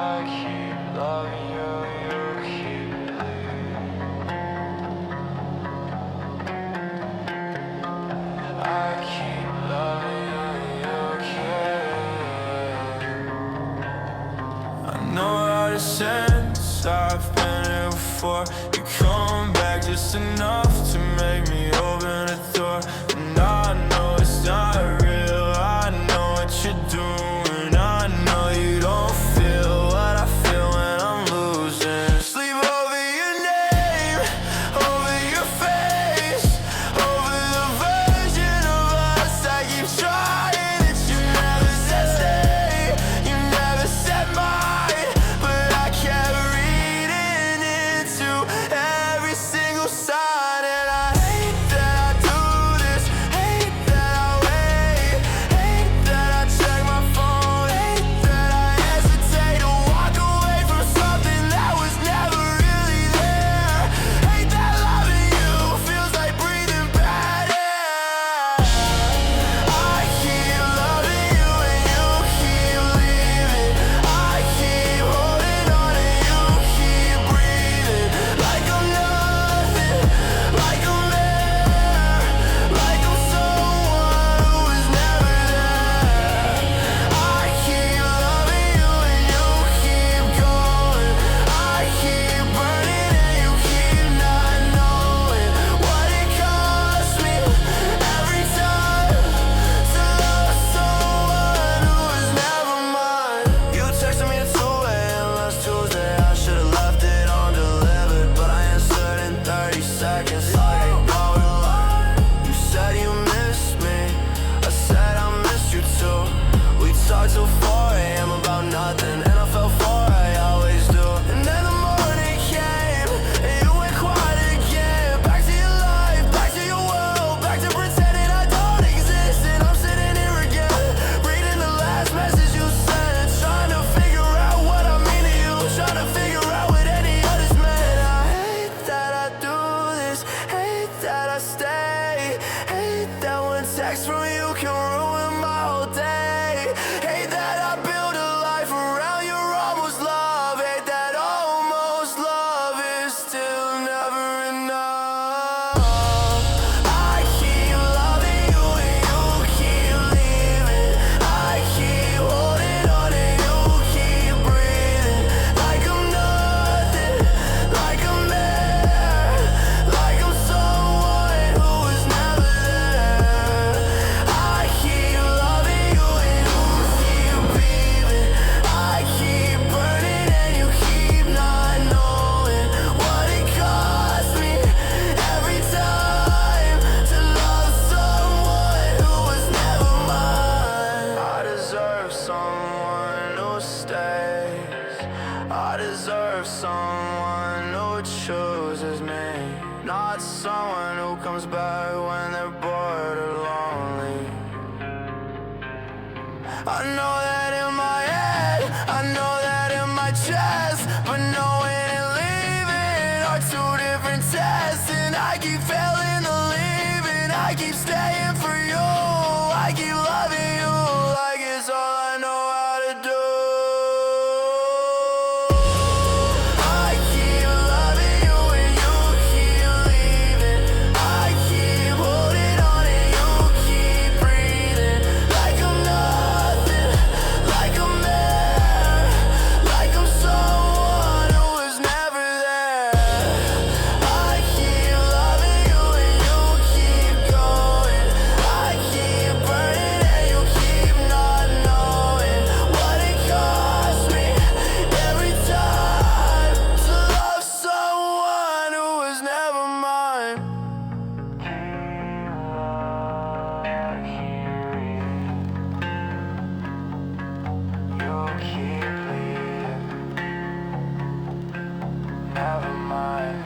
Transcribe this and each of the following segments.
I keep loving you, you keep leaving. I keep loving you, you keep. I know how to sense, I've been here before. You come back just enough to make me open the door. And I know it's not real, I know what you're doing. I know you don't feel what I feel when I'm losing sleep over your name, over your face, over the version of us I keep trying that you never said stay, you never said mine. But I kept reading into every single sign. And I hate that I do this, hate that I wait, hate that I check my phone, hate that I hesitate to walk away from something that was never really there. Hate that loving you feels like breathing bad air. I keep loving you and you keep leaving. I keep holding on and you keep breathing. Like I'm nothing, like I'm there, like I'm someone who was never there. I keep loving you and you keep going. I keep burning and you keep not knowing what it costs me every time to love someone who was never mine. You texted me at 2 a.m. last Tuesday. I should've left it undelivered, but I answered in 30 seconds like I know it lied. You said you missed me, I said I missed you too. We talked till 4 a.m. about nothing, and I fell for it, I always do. And then the morning came, and you went quiet again. Back to your life, back to your world, back to pretending I don't exist. And I'm sitting here again, reading the last message you sent, trying to figure out what I mean to you, trying to figure out what any others meant. I hate that I do this, hate that I stay, hate that one text from you can ruin my whole day. Hate that I build a life around your almost love. Hate that almost love is still never enough. I keep loving you and you keep leaving. I keep holding on and you keep breathing. Like I'm nothing, like I'm there, like I'm someone who was never there. I keep loving you and you keep leaving. I keep burning and you keep not knowing what it costs me every time to love someone who was never mine. I deserve someone who stays. I deserve someone who chooses me, not someone who comes back when they're bored or lonely. I know that in my head, I know that in my chest, but knowing and leaving are two different tests. And I keep failing to leave, and I keep staying for you. I keep loving you like it's all I know how to do. I keep loving you and you keep leaving. I keep holding on and you keep breathing. Like I'm nothing, like I'm there, like I'm someone who was never there. I keep loving you and you keep going. I keep burning and you keep not knowing what it costs me every time to love someone who was never mine. You keep leaving, never mind.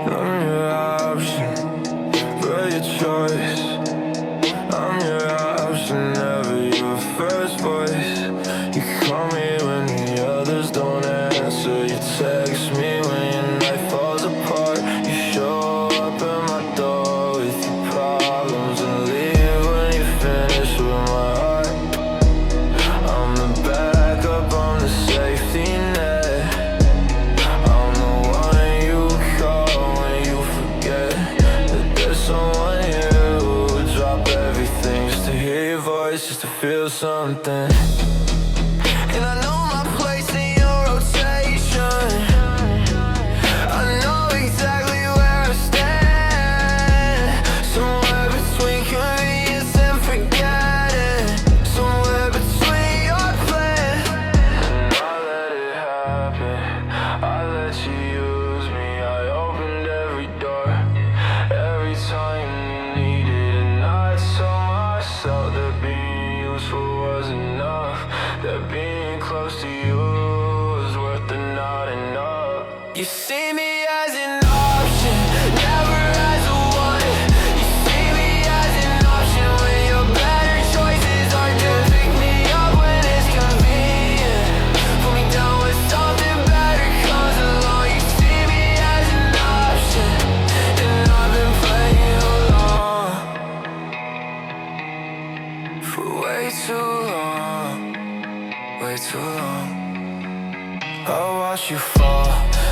I'm your option, but your choice. place just to feel something. And I know my place in your rotation. I know exactly where I stand. Somewhere between convenience and forgetting. Somewhere between your plan. And I let it happen. I let you use me. I opened every door, every time you needed. And I told myself that being useful was enough, that being close to you was worth the not enough. You see me as an option, never as a one. You see me as an option when your better choices are to pick me up when it's convenient. Put me down when something better comes along. You see me as an option, and I've been playing along for way too long, way too long. I watch you fall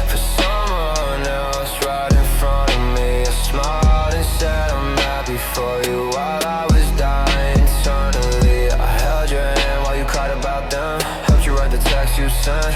for someone else right in front of me. I smiled and said I'm happy for you while I was dying internally. I held your hand while you cried about them, helped you write the text you sent.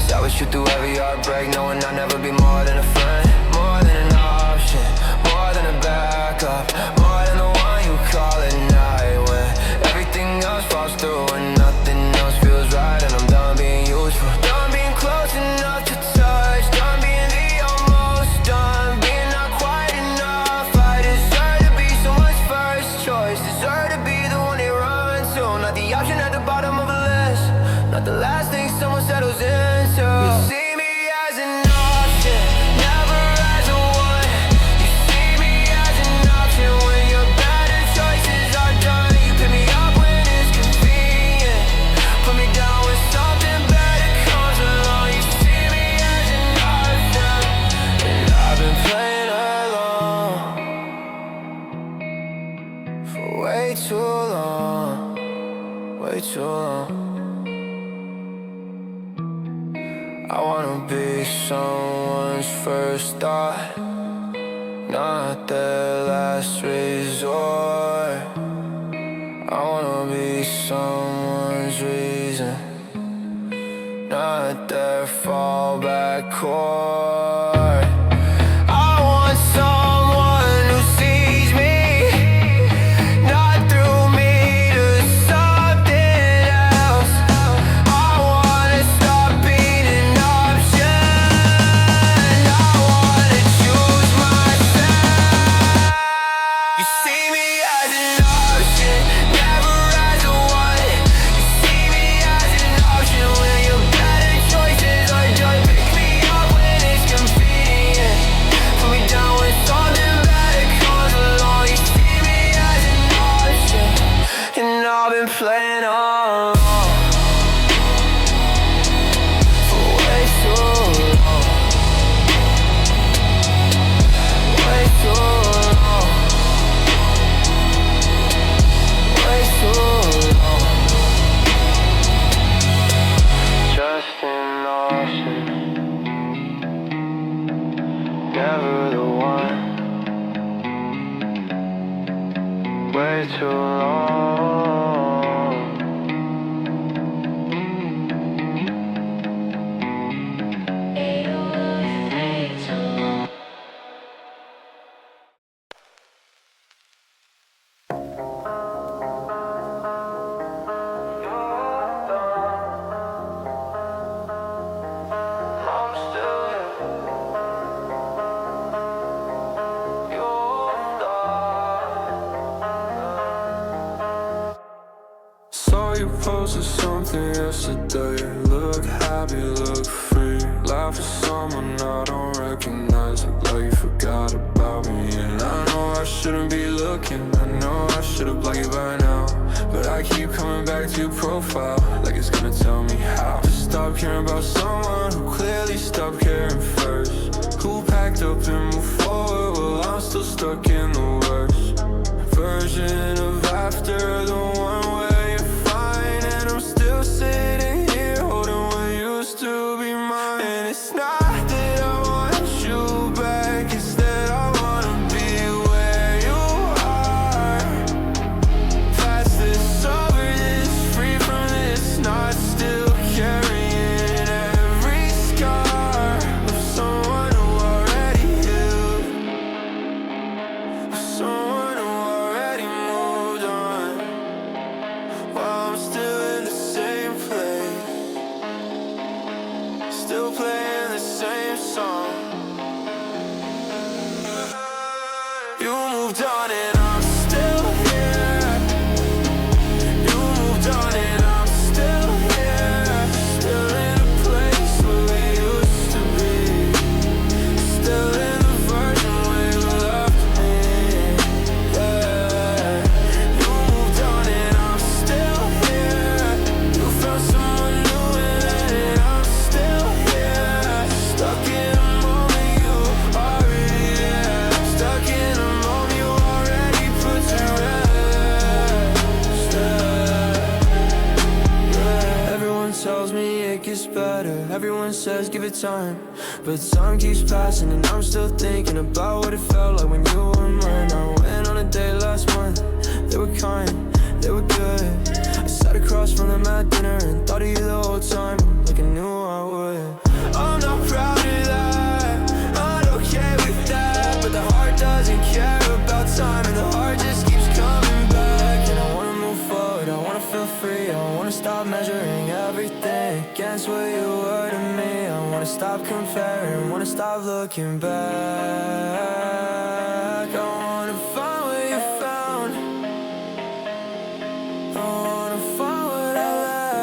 Sat with you through every heartbreak, knowing I'd never be more than a friend, more than an option, more than a backup, more than the one you call at night when everything else falls through and nothing else feels right. And I'm done being useful, done being close enough to touch, done being the almost done, being not quite enough. I deserve to be someone's first choice, deserve to be the one they run to, not the option at the bottom of a list, not the last thing someone settles into. You see me as an option, never as a one. You see me as an option when your better choices are done. You pick me up when it's convenient, put me down when something better comes along. You see me as an option, and I've been playing along for way too long, way too long. I wanna be someone's first thought, not their last resort. I wanna be someone's reason, not their fallback chord. I want someone who sees me, not through me to something else. I wanna stop being an option. I wanna choose myself. You see me as an option, never as a one. You see me as an option when your better choices are done. Pick me up when it's convenient, put me down when something better comes along. You see me as an option, and I've been playing along for way too long, way too long, way too long. Just an option, never the one. Way too long. I'm still here. Saw you posted something yesterday. Look happy, look free. Laugh at someone I don't recognize, like you forgot about me. And I know I shouldn't be looking, I know I should've blocked you by now, but I keep coming back to your profile, like it's gonna tell me how to stop caring about someone who clearly stopped caring first, who packed up and moved forward while I'm still stuck in the worst version of after, the one where you're fine and I'm still sitting here holding what used to be mine. And it's not that I want you back, it's that I wanna be where you are. That's this someone who already moved on, while I'm still in the same place, still playing the same song. You moved on and I'm still here. You moved on and I'm still here, still in a place where we used to be, still in the version where you loved me. Yeah. You moved on and I'm still here. You found someone new and I'm still here, stuck in a moment you already have, stuck in a moment you already put to rest. Yeah. Everyone tells me it gets better, everyone says give it time, but time keeps passing and I'm still thinking about what it felt like when you were mine. I went on a date last month, they were kind, they were good. I sat across from them at dinner and thought of you the whole time, like I knew I would. I'm not proud of that, not okay with that, but the heart doesn't care about time and the heart just keeps coming back. And I wanna move forward, I wanna feel free, I wanna stop measuring everything against what you were to me. I wanna stop comparing, wanna stop looking back. I wanna find what you found, I wanna find what I left.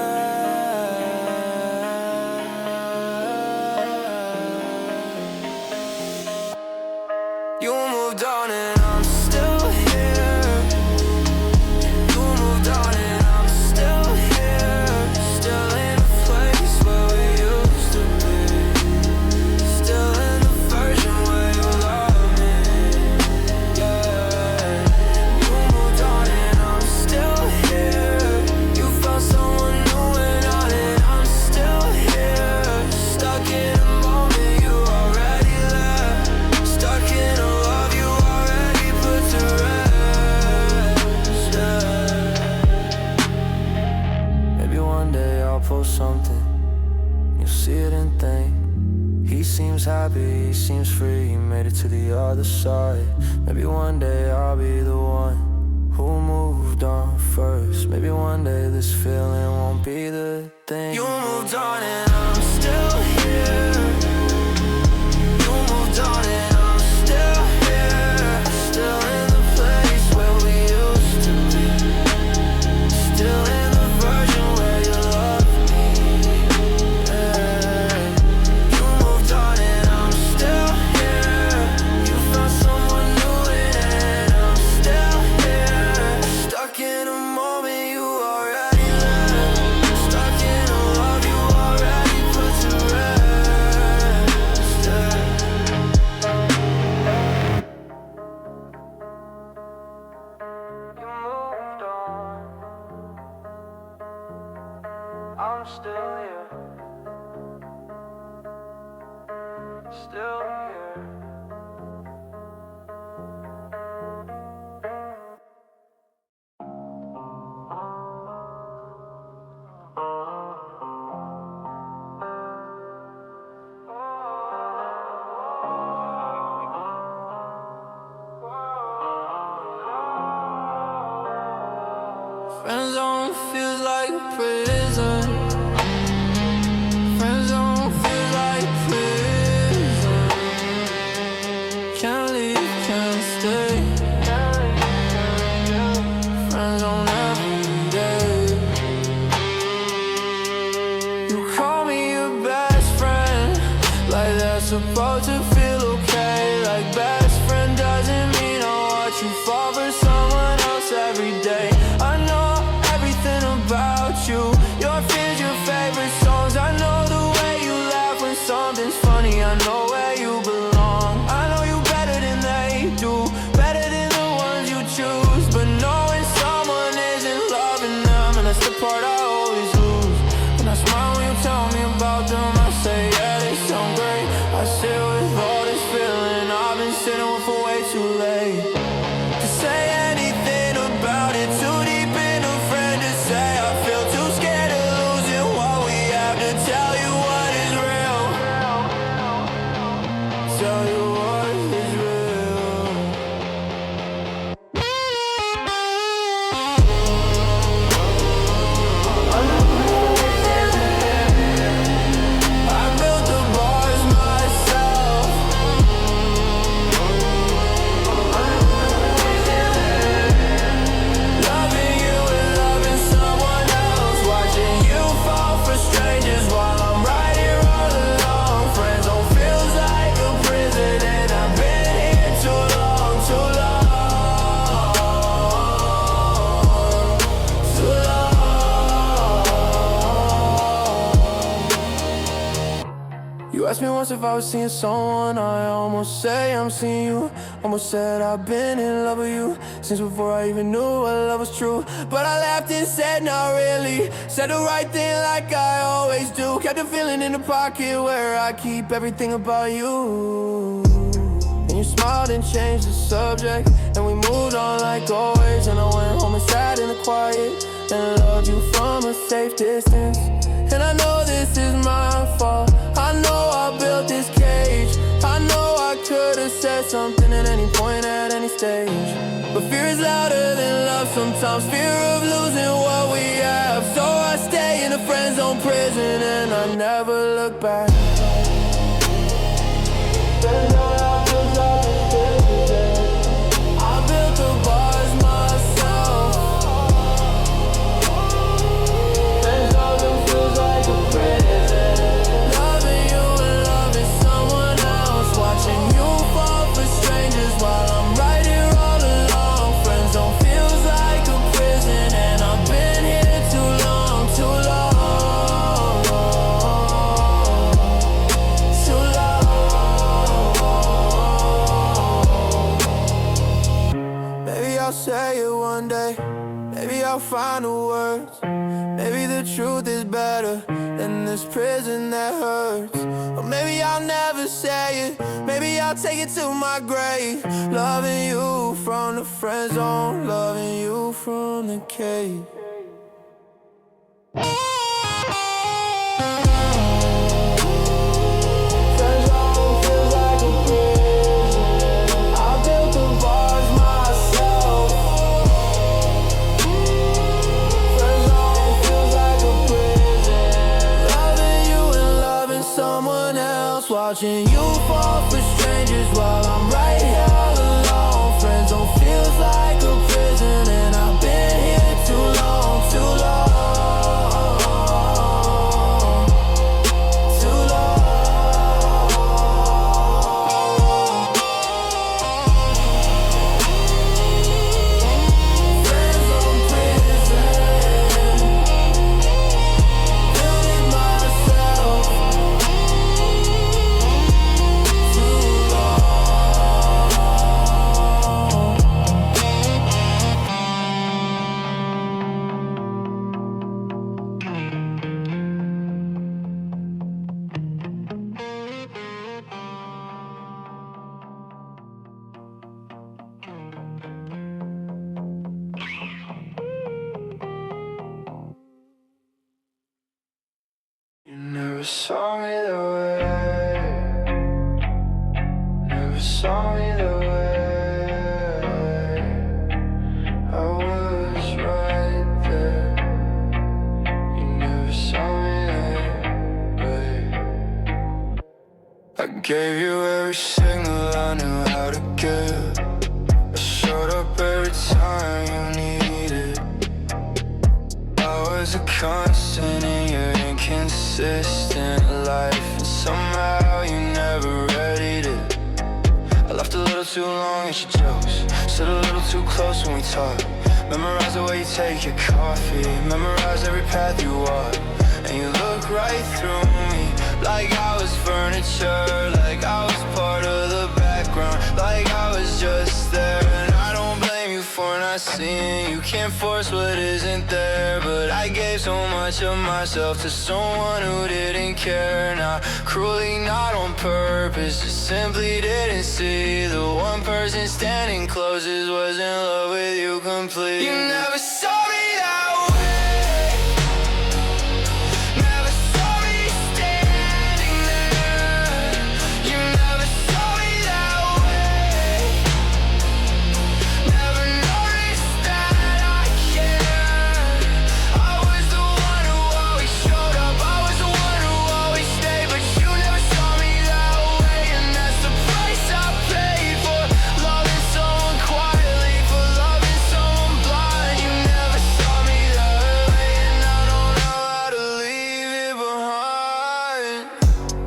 You moved on and I'm still here. You moved on and I'm still here, still in a place where we used to be, still in the version where you love me. Yeah. You moved on and I'm still here. You found someone new and I'm still here, stuck in a moment you already left, stuck in a love you already put to rest. Yeah. Maybe one day I'll post something, you'll see it and think, he seems happy, he seems free, he made it to the other side. Maybe one day I'll be the one who moved on first. Maybe one day this feeling won't be the thing. You moved on and I'm still here. You moved on and I'm still here, still in the place where we used to be, still in the version where you love me. Yeah. You moved on and I'm still here. You found someone new and I'm still here, stuck in a moment you already left, stuck in a love you already put to rest. Yeah. You moved on, I'm still here, still here. Friend zone feels like a prison. Friend zone feels like prison. Can't leave, can't stay. Friend zone every day. You call me your best friend, like that's supposed to feel okay. Like best friend doesn't mean I'll watch you fall for someone else every day. I know everything about you, asked me once if I was seeing someone, I almost say I'm seeing you. Almost said I've been in love with you since before I even knew what love was true. But I laughed and said not really. Said the right thing like I always do. Kept a feeling in the pocket where I keep everything about you. And you smiled and changed the subject, and we moved on like always. And I went home and sat in the quiet and loved you from a safe distance. And I know this is my fault. I know I built this cage. I know I could've said something at any point, at any stage. But fear is louder than love sometimes. Fear of losing what we have. So I stay in a friend zone prison and I never look back. I built the bars myself. Feels like a prison. Loving you and loving someone else. Watching you fall for strangers while I'm right here all alone. Friend zone feels like a prison, and I've been here too long, too long, too long. Maybe I'll say it one day. Maybe I'll find the words. Maybe the truth is better than this prison that hurts. Or maybe I'll never say it. Maybe I'll take it to my grave. Loving you from the friend zone, loving you from the cave. Watching you fall for strangers while I'm right here all alone. Friend zone feels like a prison, and I've been here too long, too long, too long. Friend zone prison, building myself. You never saw me the way, never saw me the way I was right there. You never saw me that way. I gave you every signal I knew how to give. I showed up every time you needed. I was a constant in your inconsistent life, and somehow you never readied it. I laughed a little too long at your jokes, stood a little too close when we talked. Memorize the way you take your coffee, memorize every path you walk. And you look right through me, like I was furniture, like I was part of the background, like I was just there. And I don't blame you for not seeing. You can't force what isn't there, but I gave so much of myself to someone who didn't care. Not cruelly, not on purpose, just simply didn't see. The one person standing closest was in love with you completely. You never saw me that way, never saw me standing there. You never saw me that way, never noticed that I cared. I was the one who always showed up, I was the one who always stayed. But you never saw me that way, and that's the price I paid for loving someone quietly, for loving someone blind. You never saw me that way, and I don't know how to leave it behind.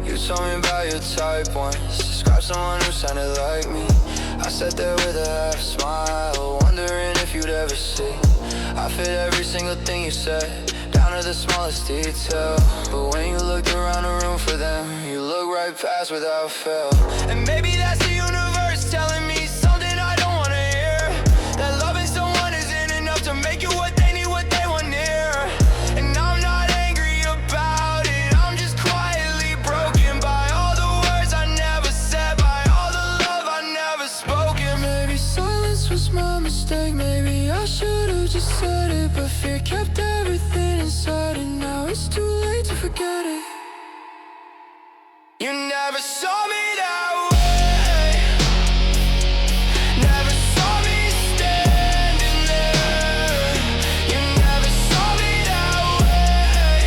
You told me about your type once, described someone who sounded like me. I sat there with a half smile, wondering if you'd ever see. I fit every single thing you said, down down to the smallest detail. But when you looked around the room for them, you look right past without fail. And maybe that's the universe telling me something I don't wanna hear, that loving someone isn't enough to make you what they need, what they want near. And I'm not angry about it, I'm just quietly broken by all the words I never said, by all the love I never spoken. Maybe silence was my mistake, maybe I should've just said it, but fear kept everything inside, and now it's too late to forget it. You never saw me that way, never saw me standing there. You never saw me that way,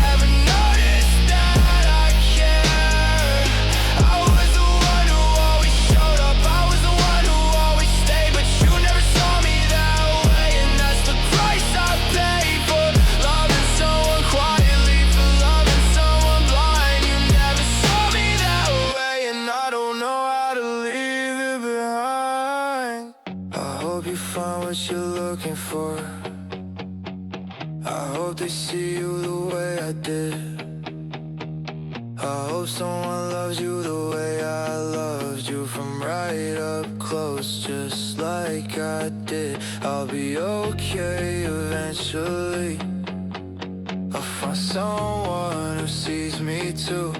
never noticed that I care. I was the one who always showed up, I was the one who always stayed, but you never saw me that way, and that's the price I paid for loving someone quietly, for loving someone blind. You never saw me that way, and I don't know how to leave it behind. I hope you find what you're looking for, I hope they see you the way I did. I hope someone loves you the way I loved you, from right up close, just like I did. I'll be okay eventually, I'll find someone who sees me too.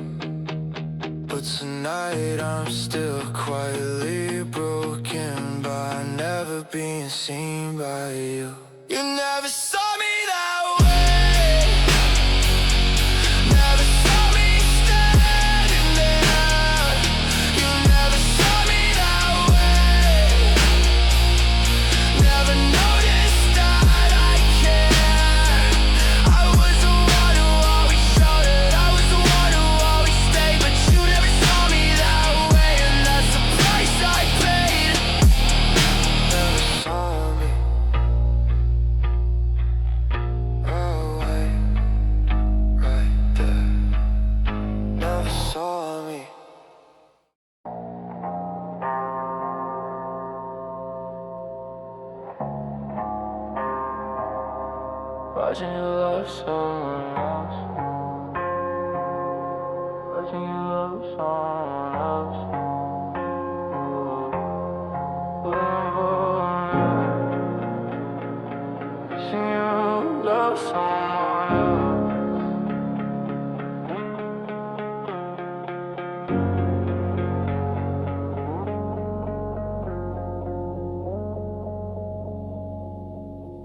But tonight I'm still quietly broken by never being seen by you. You never saw me that way, never saw me standing there. You never saw me that way, never noticed that I care. I was the one who always showed it, I was the one who always stayed, but you never saw me that way, and that's the price I paid. Never saw me that way, right there. Never saw me. Watching you love someone else, watching you love someone else. Watching you love someone else.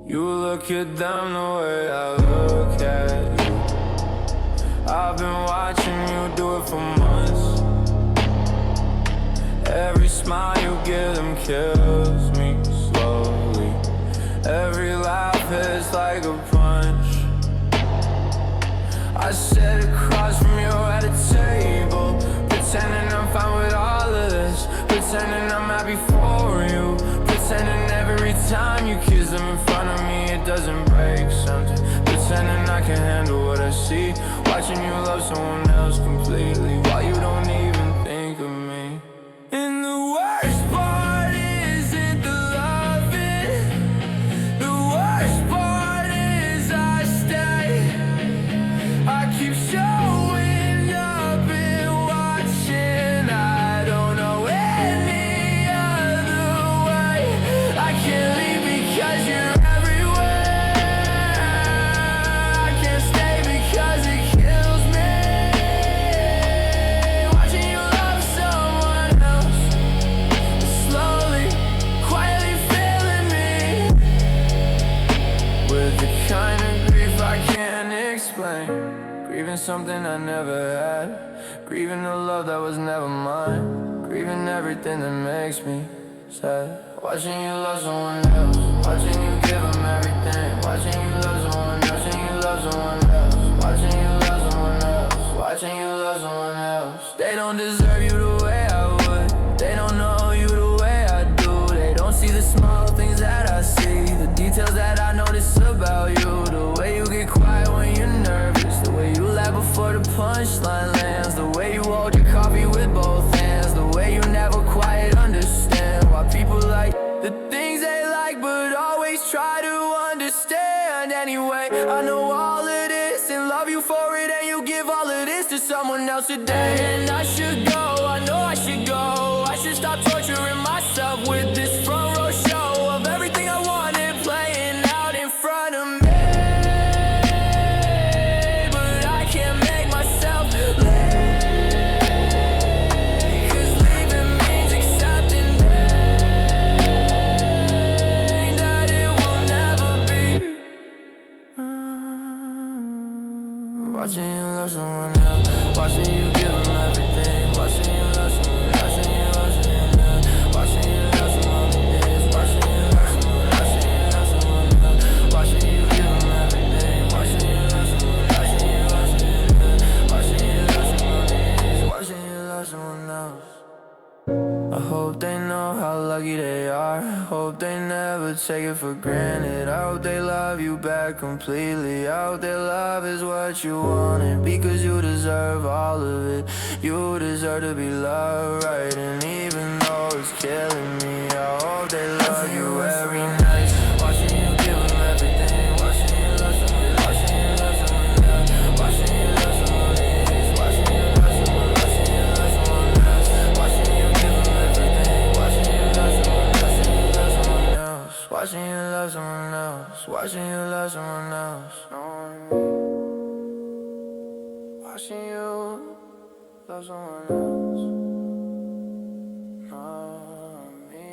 You look at them the way I look at you. I've been watching you do it for months. Every smile you give them kills me slowly. Every laugh hits like a punch. I sit across from you at a table, pretending I'm fine with all of this, pretending I'm happy for you, pretending every time you kiss them in front of me it doesn't break something, pretending I can handle what I see, watching you love someone else completely while you don't even think of me. And the worst part isn't the loving, the worst part is I stay, I keep showing up and watching, I don't know any other way. I can't leave because you're everywhere, I can't stay because it kills me, watching you love someone else, slowly, quietly filling me with the kind of grief I can't explain. Grieving something I never had, grieving the love that was never mine, grieving everything that makes me sad. Watching you love someone else, watching you give them everything, watching you love someone, watching you love someone else, watching you love someone else, watching you love someone else. They don't deserve you the way I would, they don't know you the way I do, they don't see the small things that I see, the details that I notice about you, the way you get quiet when you're nervous, the way you laugh before the punchline lands, the way you hold your coffee with both hands, the way you never quite understand why people like the things they like but always try to understand anyway. else today. And I should go, I know I should go. I should stop torturing myself with this front row show of everything I wanted playing out in front of me. But I can't make myself late, 'cause leaving means accepting that it will never be. Watching you love someone else, watching you give them everything, watching you love someone, watching you love someone else, watching you love someone else, watching you love someone, watching you love someone else, watching you give them everything, watching you love someone, watching you love someone else, watching you love someone else, watching you love someone else. I hope they know how lucky they are. I hope they never take it for granted. I hope they love you back completely. I hope their love is what you wanted, because you deserve all of it. You deserve to be loved right, and even though it's killing me, I hope they love you every night. Watching you give them everything, watching you love someone, watching you love someone else, watching you love someone else, watching you love someone, watching you love someone else, watching you give them everything, watching you love someone, watching you love someone else, watching you love someone else, watching you love someone else, watching you love someone else, not me.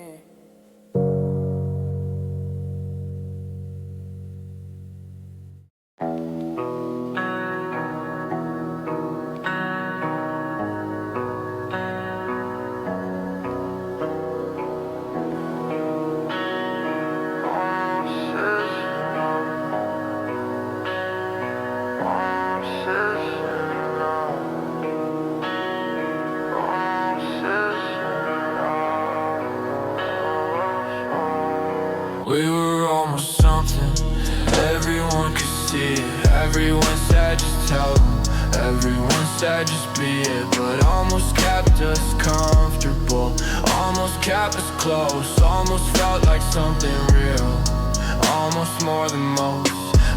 We were almost something, everyone could see it. Everyone said just tell them, everyone said just be it. But almost kept us comfortable, almost kept us close, almost felt like something real, almost more than most.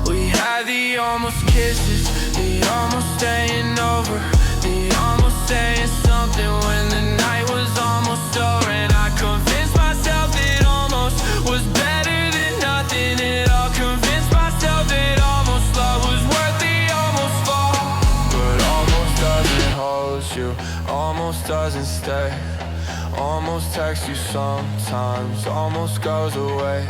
We had the almost kisses, the almost staying over, the almost saying something when the night was almost over. And I convinced myself that almost was better than nothing at all. Convinced myself that almost love was worth the almost fall. But almost doesn't hold you, almost doesn't stay, almost texts you sometimes, almost goes away,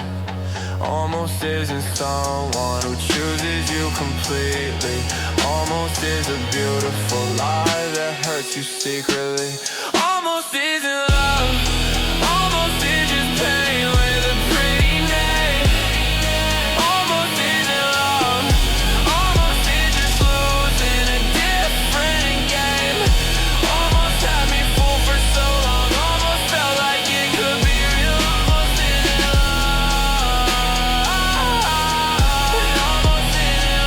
almost isn't someone who chooses you completely, almost is a beautiful lie that hurts you secretly. Almost isn't love, almost is just pain with a pretty name. Almost isn't love, almost is just losing a different game. Almost had me fooled for so long, almost felt like it could be real. Almost isn't love, almost isn't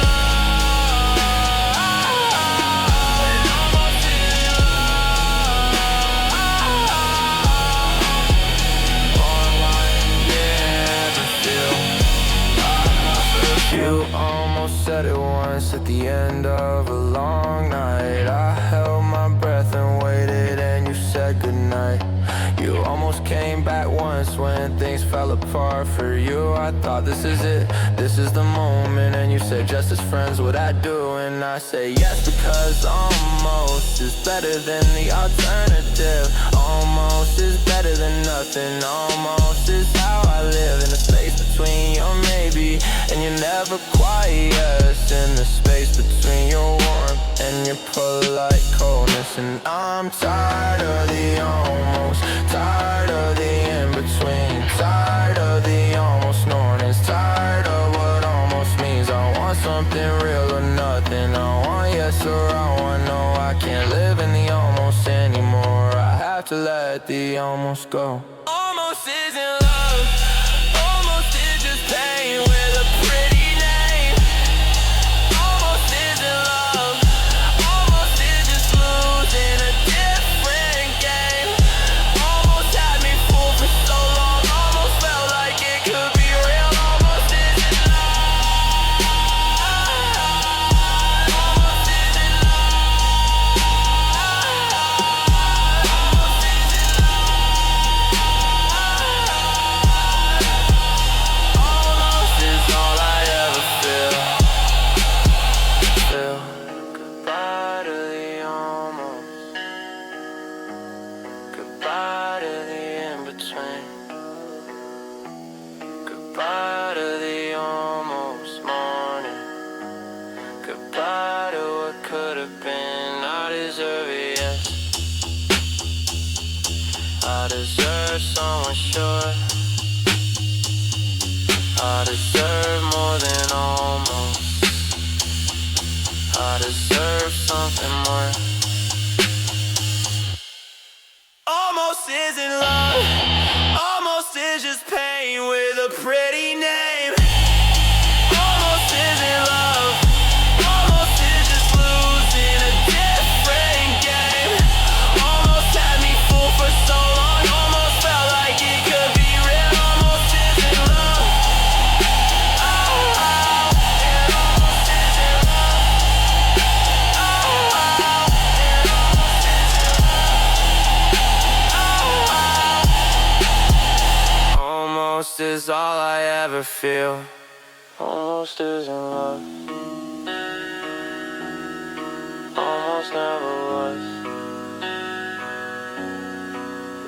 You almost said it once at the end of a long night. I held my breath and waited, and you said goodnight. You almost came back once when things fell apart for you. I thought this is it, this is the moment. And you said just as friends what I do, and I say yes because almost is better than the alternative. Almost is better than nothing. Almost is how I live, in the space between your maybe and your never quite yes. In the space between your warmth and your polite coldness. And I'm tired of the almost, tired of the in-between, tired of the almost knowings, tired of what almost means. I want something real or nothing. I want yes or I want no. I can't live in the almost anymore. I have to let the almost go. Almost isn't love, almost is just pain with a pretty name. Almost isn't love, almost is just losing a different game. Almost had me fooled for so long, almost felt like it could be real. Almost isn't love, almost isn't love, Goodbye to the almost morning. Goodbye to what could have been. I deserve it, yes. I deserve someone sure. I deserve more than almost. I deserve something more. Almost isn't love. Almost is just pain with a pretty name. Almost isn't love. Almost is just losing a different game. Almost had me fooled for so long. Almost felt like it could be real. Almost isn't love. Oh, oh, it almost isn't love. Oh, oh, it almost isn't love. Oh, oh. Almost is all I ever feel. Almost isn't love. Almost never was.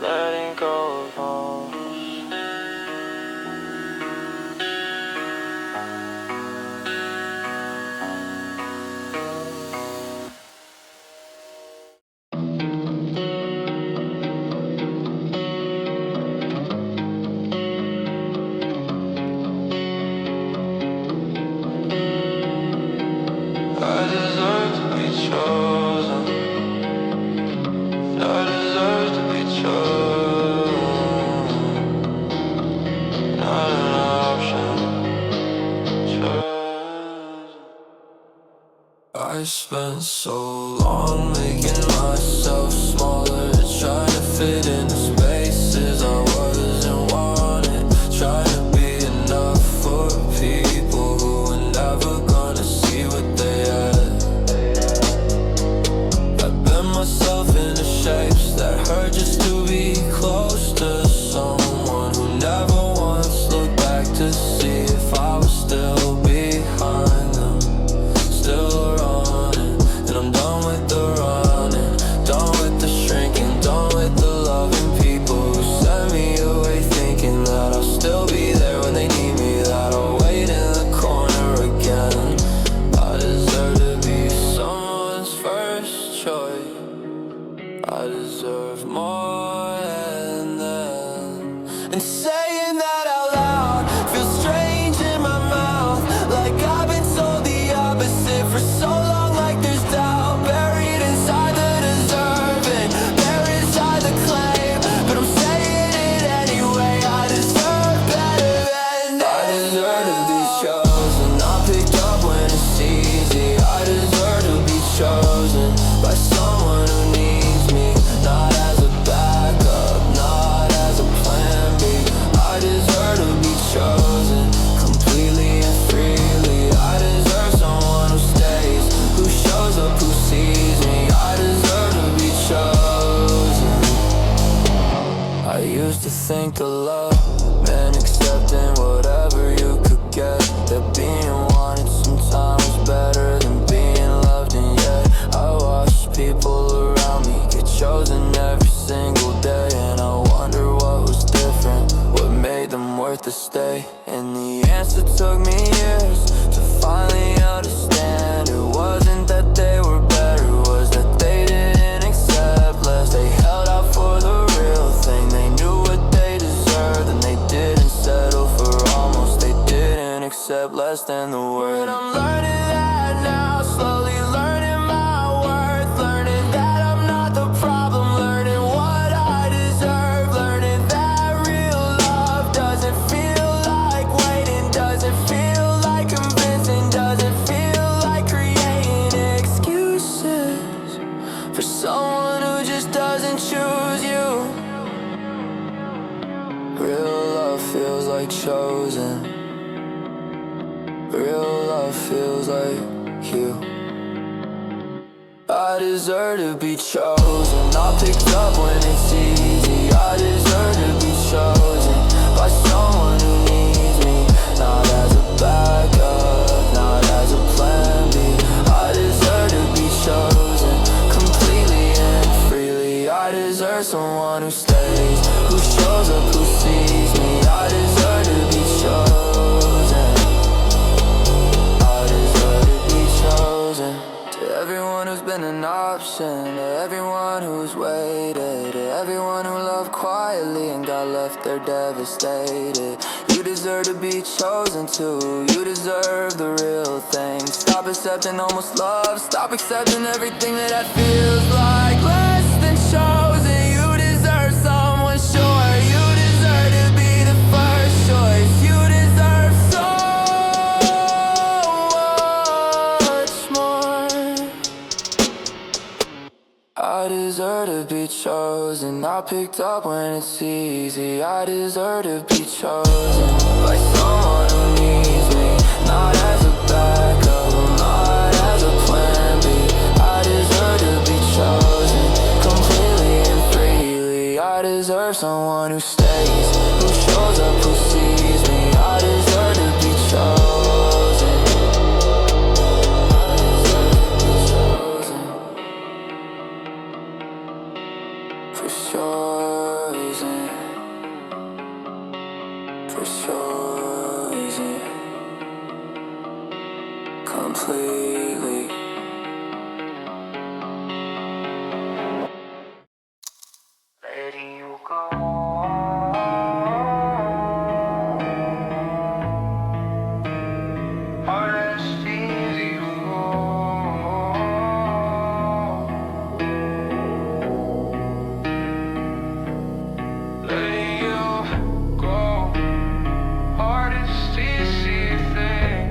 Letting go of almost. I deserve to be chosen. I deserve to be chosen. Not an option. Chosen. I spent so long making myself smaller, trying to fit into spaces I wasn't wanted, trying to be enough for people who were never gonna see what they had. I bent myself into shapes that hurt just to be close to someone who never once looked back to see if I was still behind them, still running. And I'm done with the running, done with the shrinking, done with the loving people who send me away thinking that I'll still be there when they need me, that I'll wait in the corner again. I deserve to be someone's first choice. I deserve more than that. And saying that out loud feels strange in my mouth, like I've been told the opposite for so long, like there's doubt buried inside the deserving, buried inside the claim. But I'm saying it anyway. I deserve better than that. I deserve to be chosen, not picked up when it's easy. I deserve to be chosen by someone who needs me, not as a backup, not as a plan B. I deserve to be chosen completely and freely. I deserve someone who stays, who shows up, who sees me. I deserve to be chosen. I used to think the love meant accepting whatever you could get, that being wanted sometimes was better than being loved. And yet I watched people around me get chosen every single day, and I wonder what was different, what made them worth the stay. And the answer took me years to finally understand. It wasn't that they were better, it was that they didn't accept less. They held out for the real thing, they knew what they deserved, and they didn't settle for almost. They didn't accept less than the word. And I'm learning that now, slowly learning my worth, learning that I'm not the problem, learning what I deserve, learning that real love doesn't feel like waiting, doesn't feel like convincing, doesn't feel like creating excuses for someone who just doesn't choose you. Real love feels like chosen. Real love feels like you. I deserve to be chosen, not picked up when it's easy. I deserve to be chosen by someone who needs me, not as a backup, not as a plan B. I deserve to be chosen completely and freely. I deserve someone who stays, who shows up, who sees me. I deserve to be chosen. listen to everyone who's waited, to everyone who loved quietly and got left there devastated. You deserve to be chosen too, you deserve the real thing. Stop accepting almost love, stop accepting everything that feels like less than chosen. You deserve someone sure, you deserve to be the first choice. You deserve so much more. I deserve to be chosen, not picked up when it's easy. I deserve to be chosen by someone who needs me, not as a backup, not as a plan B. I deserve to be chosen completely and freely. I deserve someone who stays, who shows up, who sees me. I deserve to be chosen. For chosen completely. Letting you go. Hardest easy to go. Letting you go. Hardest easy thing.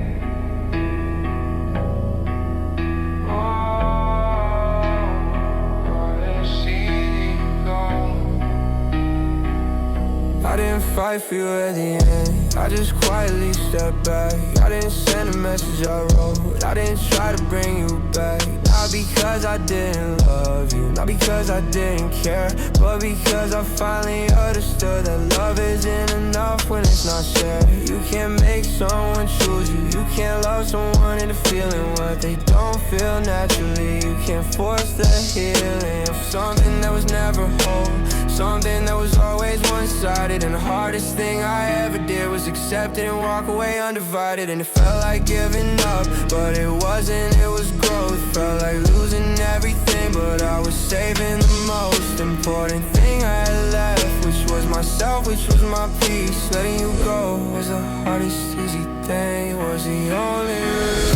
I didn't fight for you at the end, I just quietly stepped back. I didn't send a message I wrote, I didn't try to bring you back. Not because I didn't love you, not because I didn't care, but because I finally understood that love isn't enough when it's not shared. You can't make someone choose you, you can't love someone into feeling what they don't feel naturally. You can't force the healing of something that was never whole, something that was always one-sided. And the hardest thing I ever did was accept it and walk away undivided. And it felt like giving up, but it wasn't, it was growth. Felt like losing everything, but I was saving the most important thing I had left, which was myself, which was my peace. Letting you go was the hardest easy thing, it was the only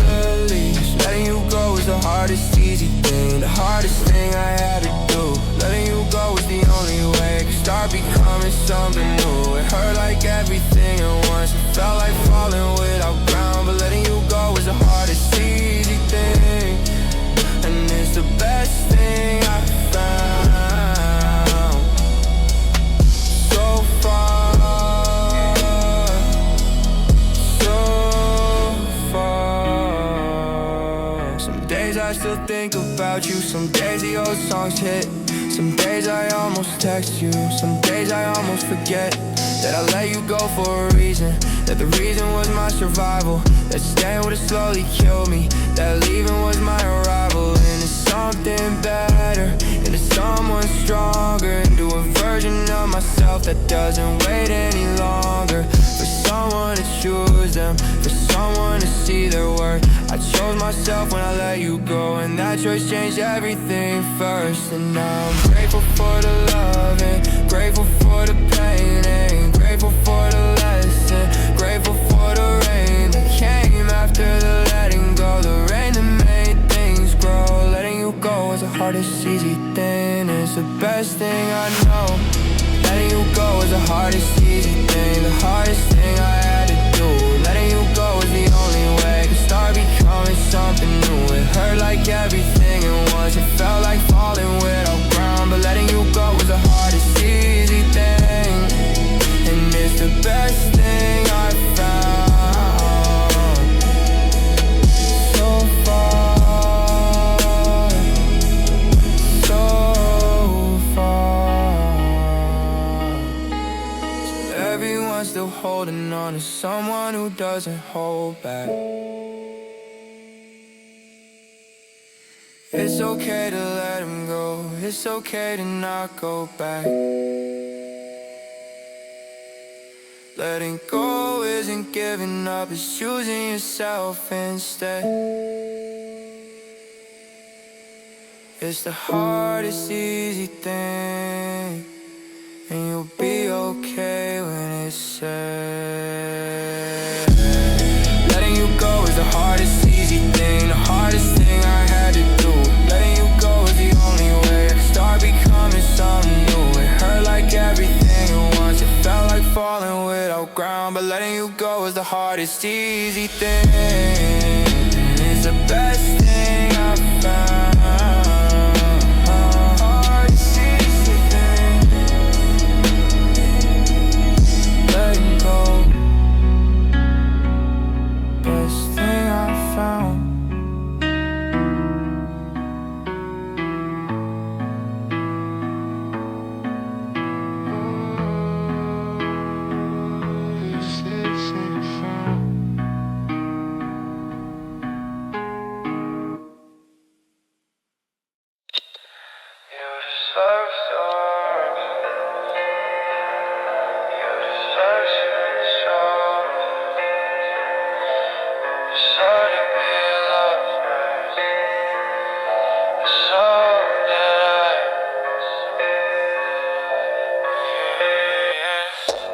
release. Letting you go was the hardest easy thing, the hardest thing I had to do. Letting you go was the only way I could start becoming something new. It hurt like everything at once, it felt like falling without ground. But letting you go was the hardest easy thing, and it's the best thing I found. So far, so far. Some days I still think about you, some days the old songs hit, some days I almost text you, some days I almost forget that I let you go for a reason, that the reason was my survival, that staying would've slowly killed me, that leaving was my arrival into something better, into someone stronger, into a version of myself that doesn't wait any longer for someone to choose them, for someone to see their worth. I chose myself when I let you go, and that choice changed everything first. And now I'm grateful for the love and grateful for the pain, and grateful for the lesson, grateful for the rain that came after the letting go, the rain that made things grow. Letting you go was the hardest easy thing, it's the best thing I know. Letting you go was the hardest easy thing, the hardest thing I had to do. Letting you go was the only way I could start becoming something new. It hurt like everything at once, it felt like falling without ground. But letting you go was the hardest easy thing, and it's the best thing I found. So far, so far. So everyone's still holding on to someone who doesn't hold back. It's okay to let him go, it's okay to not go back. Letting go isn't giving up, it's choosing yourself instead. It's the hardest easy thing, and you'll be okay when it's said. Letting you go is the hardest easy thing, the hardest thing I had to do. Letting you go is the only way I could start becoming something new. It hurt like everything at once, it felt like falling without ground. But letting you go is the hardest easy thing, and it's the best thing I've found. Hardest easy thing, letting go, best thing I found.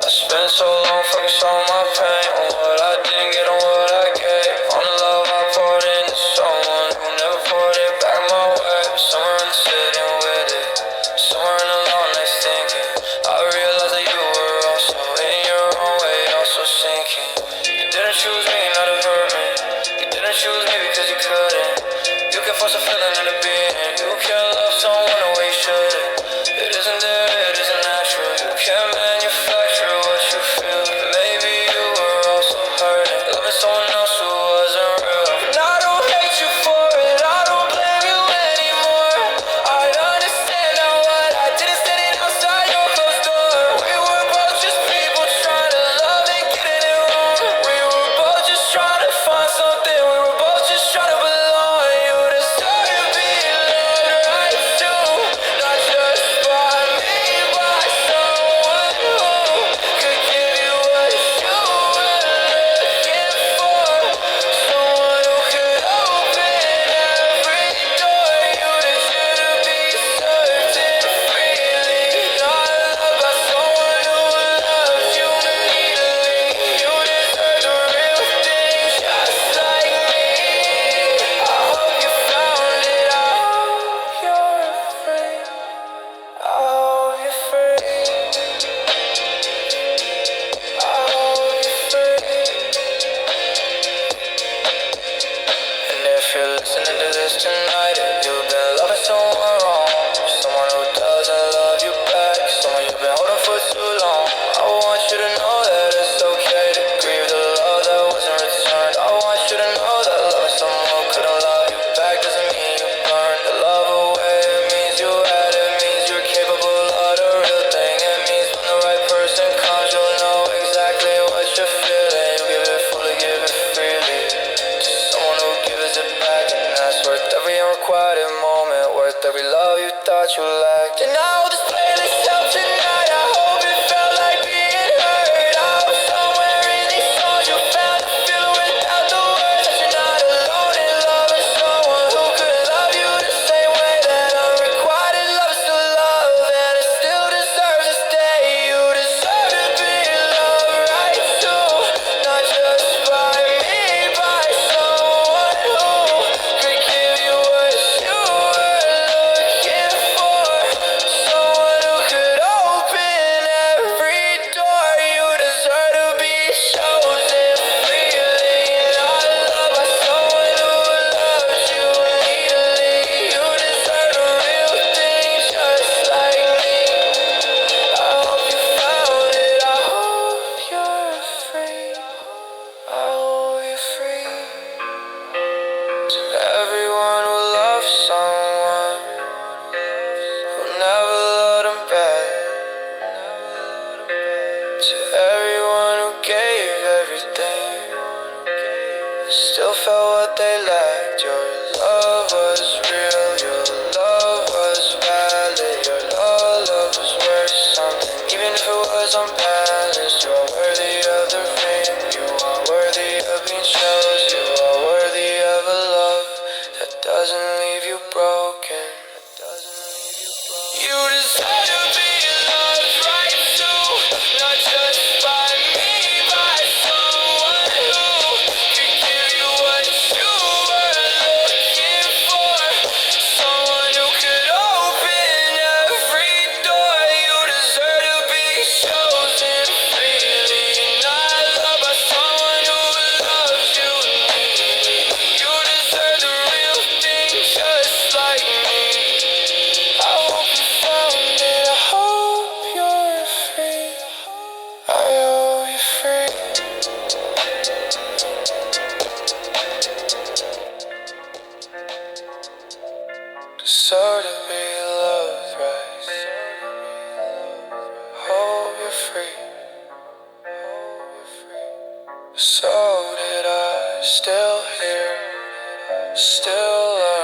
Spent so long focused on my pain, on what I didn't get, on what I gave, on the love I poured into someone who never poured it back my way. Somewhere in the sitting with it, somewhere in the long nights thinking, I realized that you were also in your own way, also sinking. You didn't choose me not to hurt me, you didn't choose me because you couldn't. You can force a feeling into being, you can't love someone the way you shouldn't. It isn't there, it isn't natural, you can't manufacture what you feel. Maybe you were also hurting, loving someone else who wasn't real. And I don't hate you for it, I don't blame you anymore. I understand now what I did instead of outside your closed door. We were both just people trying to love and getting it wrong. We were both just trying to find something, we were both just trying to belong. You deserve to be loved right too, not just by me, by someone who could give you what you were looking for. Someone who could open every door. You deserve to be served and freely, not loved by someone who loves you needily. You deserve the real thing just like me. I hope you found it, I hope you're free, I hope you're free, I hope you're free. And if you're listening to this tonight and you've been loving someone wrong, someone who doesn't love you back, someone you've been holding for too long, I want you to know that it's okay to grieve the love that wasn't returned. I want you to know that loving someone who couldn't love you back doesn't mean you burned the love away. It means you had it, means you're capable of the real thing. It means when the right person comes, you'll know exactly what you're feeling. You give it fully, give it freely to someone who gives it back, and that's worth every unrequited moment, worth every love you thought you lacked. And I will just play this out tonight. I hope it felt like being heard. I hope somewhere in these songs you found a feeling without the words, that you're not alone in loving someone who could love you the same way that unrequited love is still love, and it still deserves to stay. You deserve to be loved right too, not just by me, by someone who could give you what you were looking for. Someone who could open every door. You deserve to be chosen freely, not loved by someone who loves you needily. You deserve the real thing just like me. I hope you found it, I hope you're free, I hope you're free. To everyone who loves someone who never loved them back, to everyone who gave everything, still felt what they lacked. Your love was real, your love was valid, your love was worth something, even if it was unbalanced. You're worthy of the ring, you are worthy of being chosen, you are worthy of a love that doesn't leave you broken. Deserve to be loved right. Hope you're free. So did I. Still here, still alive.